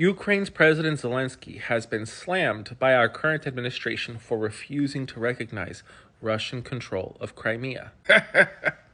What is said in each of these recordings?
Ukraine's President Zelensky has been slammed by our current administration for refusing to recognize Russian control of Crimea.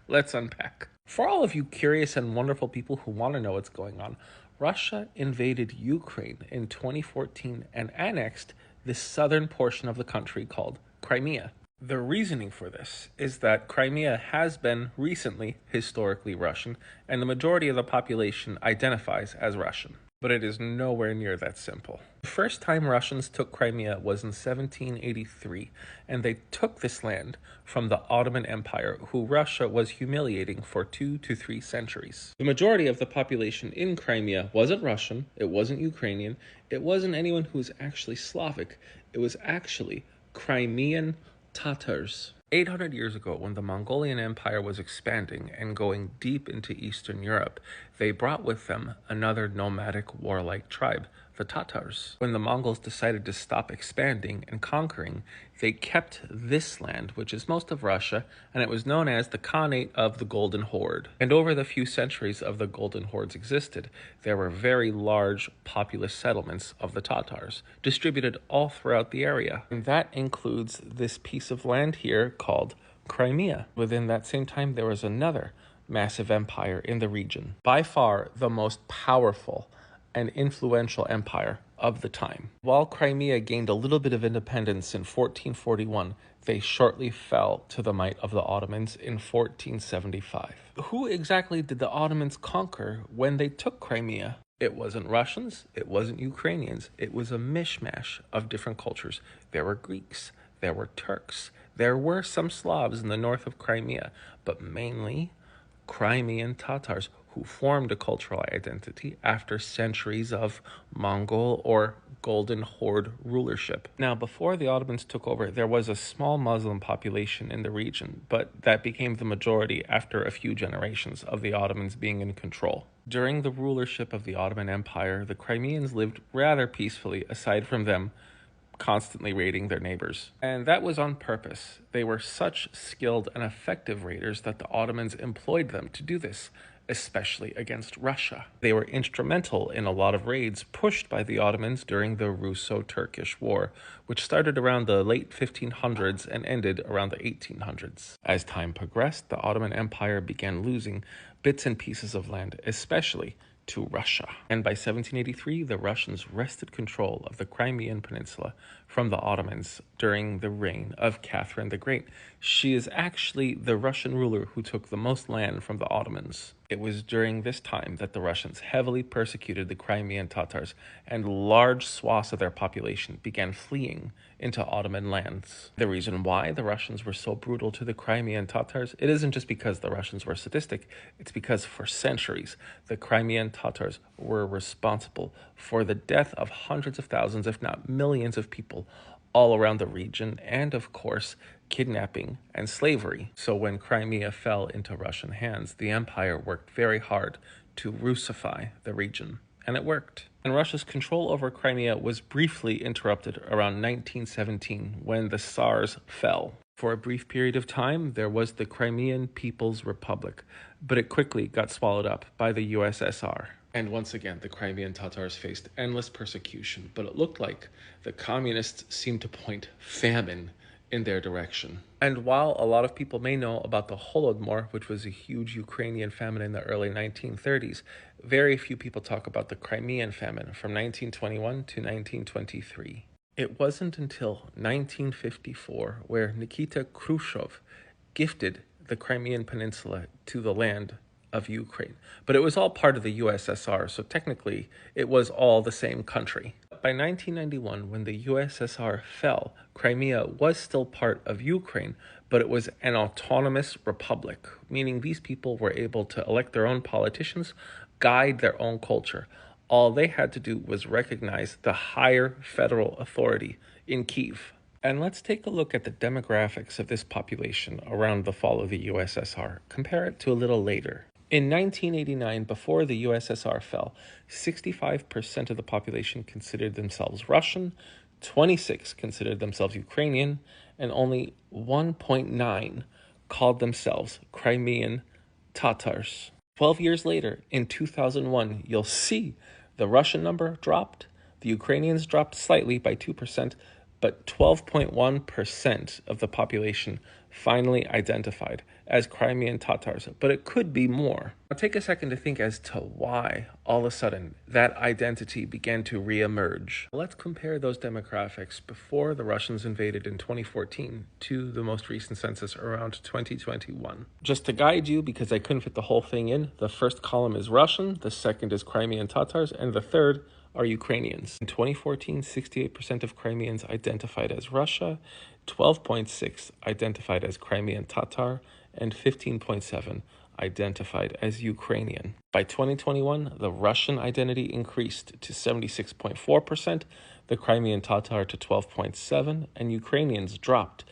Let's unpack. For all of you curious and wonderful people who want to know what's going on, Russia invaded Ukraine in 2014 and annexed the southern portion of the country called Crimea. The reasoning for this is that Crimea has been recently historically Russian, and the majority of the population identifies as Russian. But it is nowhere near that simple. The first time Russians took Crimea was in 1783, and they took this land from the Ottoman Empire, who Russia was humiliating for 2 to 3 centuries. The majority of the population in Crimea wasn't Russian, it wasn't Ukrainian, it wasn't anyone who was actually Slavic, it was actually Crimean Tatars. 800 years ago, when the Mongolian Empire was expanding and going deep into Eastern Europe, they brought with them another nomadic warlike tribe, the Tatars. When the Mongols decided to stop expanding and conquering, they kept this land, which is most of Russia, and it was known as the Khanate of the Golden Horde. And over the few centuries of the Golden Hordes existed, there were very large populous settlements of the Tatars, distributed all throughout the area. And that includes this piece of land here called Crimea. Within that same time, there was another massive empire in the region, by far the most powerful and influential empire of the time. While Crimea gained a little bit of independence in 1441, they shortly fell to the might of the Ottomans in 1475. Who exactly did the Ottomans conquer when they took Crimea? It wasn't Russians, it wasn't Ukrainians, it was a mishmash of different cultures. There were Greeks, there were Turks, there were some Slavs in the north of Crimea, but mainly Crimean Tatars, who formed a cultural identity after centuries of Mongol or Golden Horde rulership. Now, before the Ottomans took over, there was a small Muslim population in the region, but that became the majority after a few generations of the Ottomans being in control. During the rulership of the Ottoman Empire, the Crimeans lived rather peacefully, aside from them constantly raiding their neighbors. And that was on purpose. They were such skilled and effective raiders that the Ottomans employed them to do this, especially against Russia. They were instrumental in a lot of raids pushed by the Ottomans during the Russo-Turkish War, which started around the late 1500s and ended around the 1800s. As time progressed, the Ottoman Empire began losing bits and pieces of land, especially to Russia. And by 1783, the Russians wrested control of the Crimean Peninsula from the Ottomans during the reign of Catherine the Great. She is actually the Russian ruler who took the most land from the Ottomans. It was during this time that the Russians heavily persecuted the Crimean Tatars, and large swaths of their population began fleeing into Ottoman lands. The reason why the Russians were so brutal to the Crimean Tatars, it isn't just because the Russians were sadistic, it's because for centuries, the Crimean Tatars were responsible for the death of hundreds of thousands, if not millions of people all around the region, and of course, kidnapping and slavery. So when Crimea fell into Russian hands, the empire worked very hard to Russify the region, and it worked. And Russia's control over Crimea was briefly interrupted around 1917 when the Tsars fell. For a brief period of time, there was the Crimean People's Republic, but it quickly got swallowed up by the USSR. And once again, the Crimean Tatars faced endless persecution, but it looked like the communists seemed to point famine in their direction. And while a lot of people may know about the Holodomor, which was a huge Ukrainian famine in the early 1930s, very few people talk about the Crimean famine from 1921 to 1923. It wasn't until 1954 where Nikita Khrushchev gifted the Crimean Peninsula to the land of Ukraine. But it was all part of the USSR, so technically it was all the same country. By 1991, when the USSR fell, Crimea was still part of Ukraine, but it was an autonomous republic, meaning these people were able to elect their own politicians, guide their own culture. All they had to do was recognize the higher federal authority in Kyiv. And let's take a look at the demographics of this population around the fall of the USSR. Compare it to a little later. In 1989, before the USSR fell, 65% of the population considered themselves Russian, 26% considered themselves Ukrainian, and only 1.9% called themselves Crimean Tatars. 12 years later, in 2001, you'll see The Russian number dropped, the Ukrainians dropped slightly by 2%, but 12.1% of the population finally identified as Crimean Tatars, but it could be more. Now take a second to think as to why all of a sudden that identity began to reemerge. Let's compare those demographics before the Russians invaded in 2014 to the most recent census around 2021. Just to guide you, because I couldn't fit the whole thing in, the first column is Russian, the second is Crimean Tatars, and the third are Ukrainians. In 2014, 68% of Crimeans identified as Russia, 12.6% identified as Crimean Tatar, and 15.7% identified as Ukrainian. By 2021, the Russian identity increased to 76.4%, the Crimean Tatar to 12.7%, and Ukrainians dropped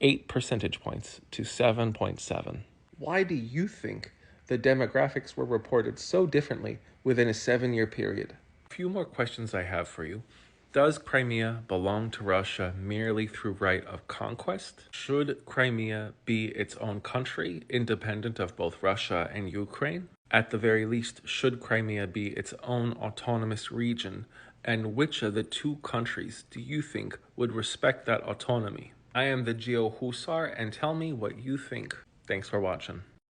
8 percentage points to 7.7%. Why do you think the demographics were reported so differently within a 7-year period? A few more questions I have for you. Does Crimea belong to Russia merely through right of conquest? Should Crimea be its own country, independent of both Russia and Ukraine? At the very least, should Crimea be its own autonomous region? And which of the two countries do you think would respect that autonomy? I am the Geo Husar, and tell me what you think. Thanks for watching.